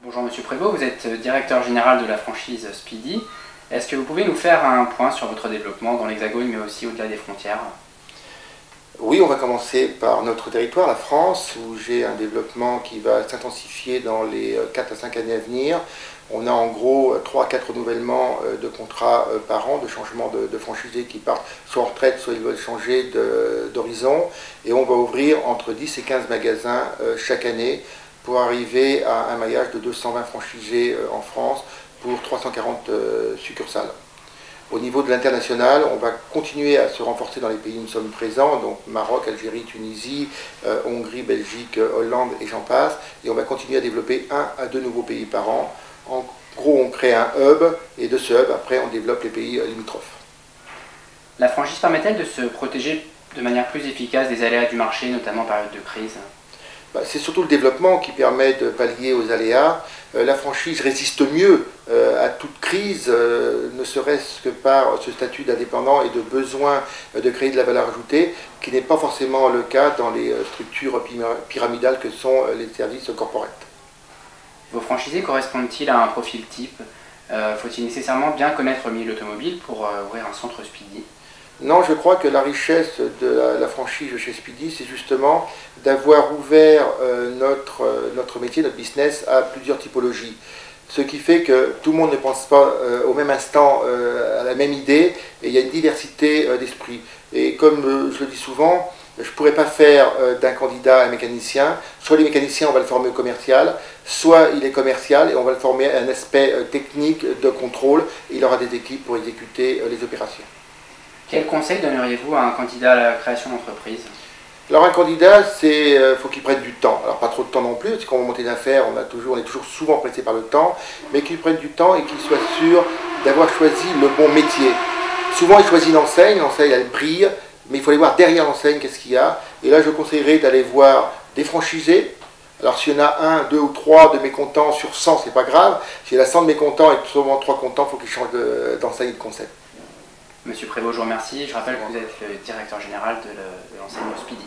Bonjour Monsieur Prévost, vous êtes directeur général de la franchise Speedy. Est-ce que vous pouvez nous faire un point sur votre développement dans l'Hexagone mais aussi au-delà des frontières? Oui, on va commencer par notre territoire, la France, où j'ai un développement qui va s'intensifier dans les 4 à 5 années à venir. On a en gros 3 à 4 renouvellements de contrats par an, de changements de franchisés qui partent soit en retraite, soit ils veulent changer d'horizon. Et on va ouvrir entre 10 et 15 magasins chaque année pour arriver à un maillage de 220 franchisés en France pour 340 succursales. Au niveau de l'international, on va continuer à se renforcer dans les pays où nous sommes présents, donc Maroc, Algérie, Tunisie, Hongrie, Belgique, Hollande et j'en passe. Et on va continuer à développer 1 à 2 nouveaux pays par an. En gros, on crée un hub et de ce hub, après, on développe les pays limitrophes. La franchise permet-elle de se protéger de manière plus efficace des aléas du marché, notamment en période de crise? C'est surtout le développement qui permet de pallier aux aléas. La franchise résiste mieux à toute crise, ne serait-ce que par ce statut d'indépendant et de besoin de créer de la valeur ajoutée, qui n'est pas forcément le cas dans les structures pyramidales que sont les services corporate. Vos franchisés correspondent-ils à un profil type? Faut-il nécessairement bien connaître le milieu de l'automobile pour ouvrir un centre Speedy? Non, je crois que la richesse de la franchise chez Speedy, c'est justement d'avoir ouvert notre métier, notre business à plusieurs typologies. Ce qui fait que tout le monde ne pense pas au même instant à la même idée et il y a une diversité d'esprit. Et comme je le dis souvent, je ne pourrais pas faire d'un candidat un mécanicien. Soit les mécaniciens, on va le former au commercial, soit il est commercial et on va le former à un aspect technique de contrôle. Et il aura des équipes pour exécuter les opérations. Quel conseil donneriez-vous à un candidat à la création d'entreprise? Alors un candidat, faut qu'il prenne du temps. Alors pas trop de temps non plus, parce qu'on va monter d'affaires, on est toujours souvent pressé par le temps, mais qu'il prenne du temps et qu'il soit sûr d'avoir choisi le bon métier. Souvent il choisit l'enseigne elle brille, mais il faut aller voir derrière l'enseigne qu'est-ce qu'il y a. Et là je conseillerais d'aller voir des franchisés. Alors s'il y en a 1, 2 ou 3 de mécontents sur 100, c'est pas grave. S'il y en a 100 de mécontents et seulement 3 contents, il faut qu'ils changent d'enseigne et de concept. Monsieur Prévost, je vous remercie. Je rappelle que vous êtes le directeur général de l'enseigne Speedy.